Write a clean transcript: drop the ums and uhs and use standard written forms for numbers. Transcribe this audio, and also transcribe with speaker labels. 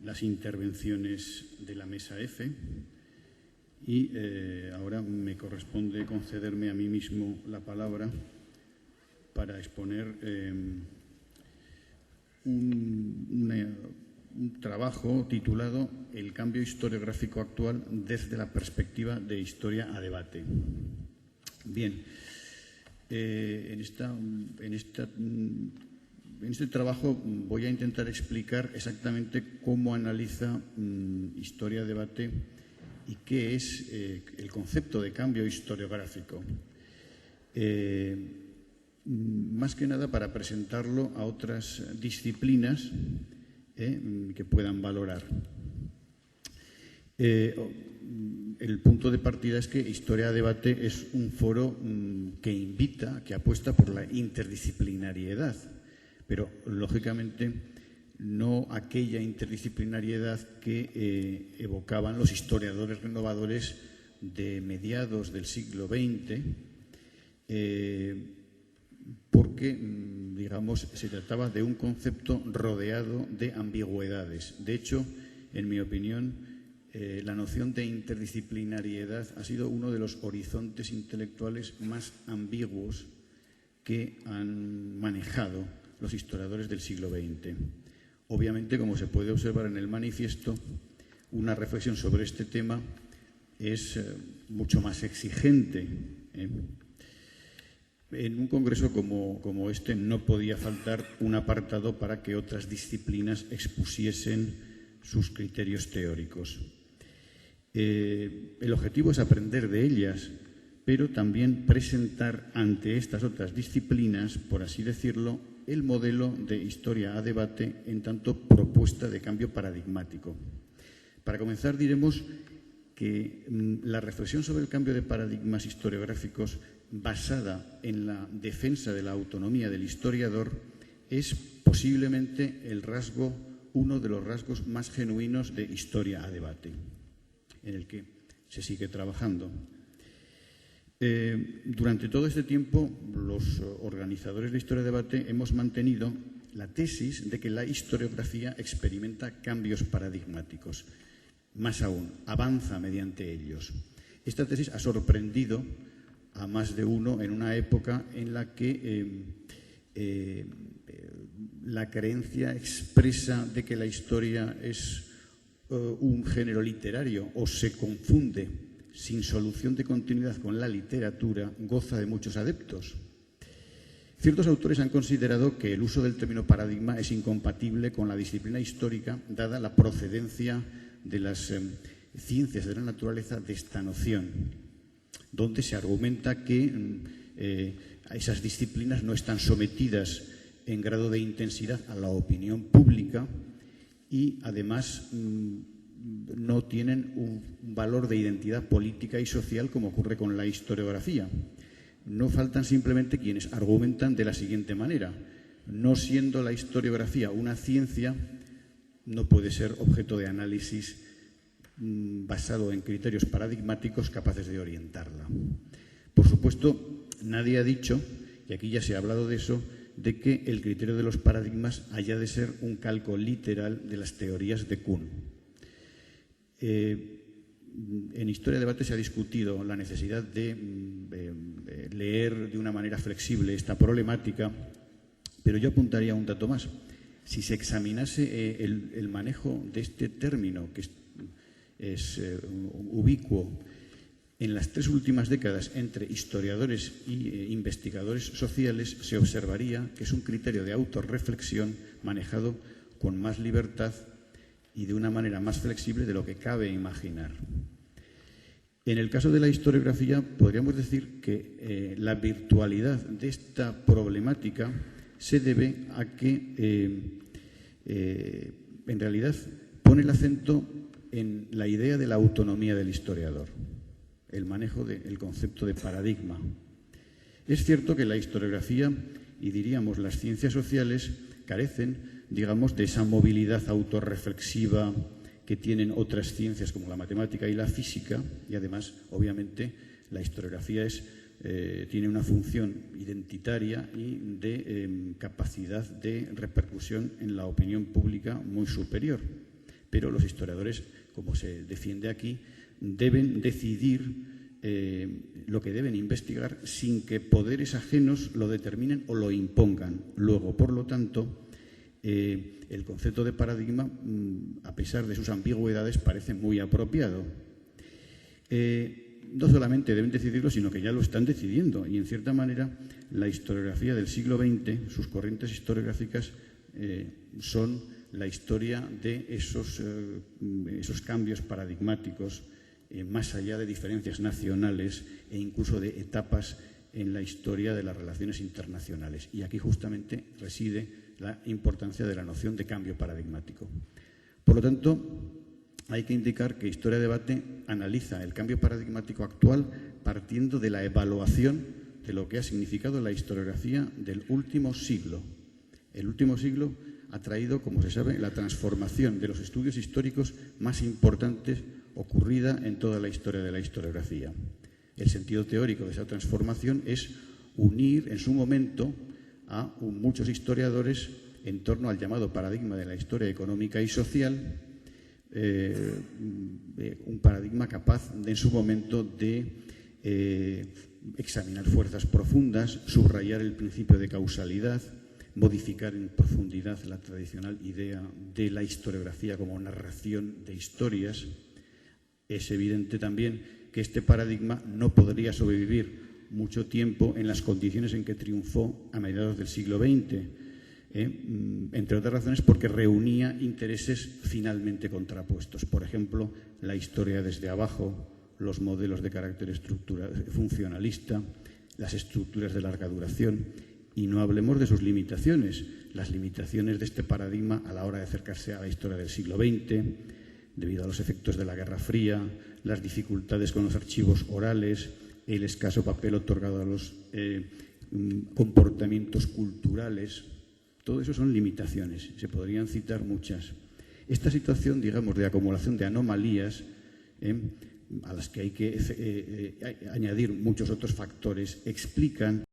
Speaker 1: las intervenciones de la Mesa F y ahora me corresponde concederme a mí mismo la palabra para exponer un trabajo titulado El cambio historiográfico actual desde la perspectiva de historia a debate. Bien, en este trabajo voy a intentar explicar exactamente cómo analiza Historia a Debate y qué es el concepto de cambio historiográfico. Más que nada para presentarlo a otras disciplinas que puedan valorar. El punto de partida es que Historia a Debate es un foro que invita, que apuesta por la interdisciplinariedad, pero lógicamente no aquella interdisciplinariedad que evocaban los historiadores renovadores de mediados del siglo XX, porque, digamos, se trataba de un concepto rodeado de ambigüedades. De hecho, en mi opinión, la noción de interdisciplinariedad ha sido uno de los horizontes intelectuales más ambiguos que han manejado los historiadores del siglo XX. Obviamente, como se puede observar en el manifiesto, una reflexión sobre este tema es mucho más exigente. En un congreso como este no podía faltar un apartado para que otras disciplinas expusiesen sus criterios teóricos. El objetivo es aprender de ellas, pero también presentar ante estas otras disciplinas, por así decirlo, el modelo de historia a debate en tanto propuesta de cambio paradigmático. Para comenzar, diremos que la reflexión sobre el cambio de paradigmas historiográficos basada en la defensa de la autonomía del historiador es posiblemente uno de los rasgos más genuinos de Historia a Debate, en el que se sigue trabajando. Durante todo este tiempo, los organizadores de Historia a Debate hemos mantenido la tesis de que la historiografía experimenta cambios paradigmáticos. Más aún, avanza mediante ellos. Esta tesis ha sorprendido a más de uno en una época en la que la creencia expresa de que la historia es un género literario o se confunde sin solución de continuidad con la literatura goza de muchos adeptos. Ciertos autores han considerado que el uso del término paradigma es incompatible con la disciplina histórica, dada la procedencia de las ciencias de la naturaleza de esta noción, donde se argumenta que esas disciplinas no están sometidas en grado de intensidad a la opinión pública y, además, no tienen un valor de identidad política y social como ocurre con la historiografía. No faltan simplemente quienes argumentan de la siguiente manera: no siendo la historiografía una ciencia, no puede ser objeto de análisis basado en criterios paradigmáticos capaces de orientarla. Por supuesto, nadie ha dicho, y aquí ya se ha hablado de eso, de que el criterio de los paradigmas haya de ser un calco literal de las teorías de Kuhn. En Historia de Debate se ha discutido la necesidad de leer de una manera flexible esta problemática, pero yo apuntaría un dato más. Si se examinase el manejo de este término, que es ubicuo en las 3 últimas décadas entre historiadores e investigadores sociales, se observaría que es un criterio de autorreflexión manejado con más libertad y de una manera más flexible de lo que cabe imaginar. En el caso de la historiografía, podríamos decir que la virtualidad de esta problemática se debe a que, en realidad, pone el acento en la idea de la autonomía del historiador, el manejo del concepto de paradigma. Es cierto que la historiografía y, diríamos, las ciencias sociales carecen, digamos, de esa movilidad autorreflexiva que tienen otras ciencias como la matemática y la física, y además, obviamente, la historiografía tiene una función identitaria y de capacidad de repercusión en la opinión pública muy superior. pero los historiadores, como se defiende aquí, deben decidir lo que deben investigar sin que poderes ajenos lo determinen o lo impongan. Luego, por lo tanto, el concepto de paradigma, a pesar de sus ambigüedades, parece muy apropiado. No solamente deben decidirlo, sino que ya lo están decidiendo. Y, en cierta manera, la historiografía del siglo XX, sus corrientes historiográficas, son la historia de esos cambios paradigmáticos, más allá de diferencias nacionales e incluso de etapas en la historia de las relaciones internacionales. Y aquí justamente reside la importancia de la noción de cambio paradigmático. Por lo tanto, hay que indicar que Historia de Debate analiza el cambio paradigmático actual partiendo de la evaluación de lo que ha significado la historiografía del último siglo. El último siglo ha traído, como se sabe, la transformación de los estudios históricos más importantes ocurrida en toda la historia de la historiografía. El sentido teórico de esa transformación es unir en su momento a muchos historiadores en torno al llamado paradigma de la historia económica y social, un paradigma capaz en su momento de examinar fuerzas profundas, subrayar el principio de causalidad, modificar en profundidad la tradicional idea de la historiografía como narración de historias. Es evidente también que este paradigma no podría sobrevivir mucho tiempo en las condiciones en que triunfó a mediados del siglo XX, entre otras razones porque reunía intereses finalmente contrapuestos. Por ejemplo, la historia desde abajo, los modelos de carácter funcionalista, las estructuras de larga duración. Y no hablemos de sus limitaciones, las limitaciones de este paradigma a la hora de acercarse a la historia del siglo XX, debido a los efectos de la Guerra Fría, las dificultades con los archivos orales, el escaso papel otorgado a los comportamientos culturales. Todo eso son limitaciones, se podrían citar muchas. Esta situación, digamos, de acumulación de anomalías, a las que hay que añadir muchos otros factores, explican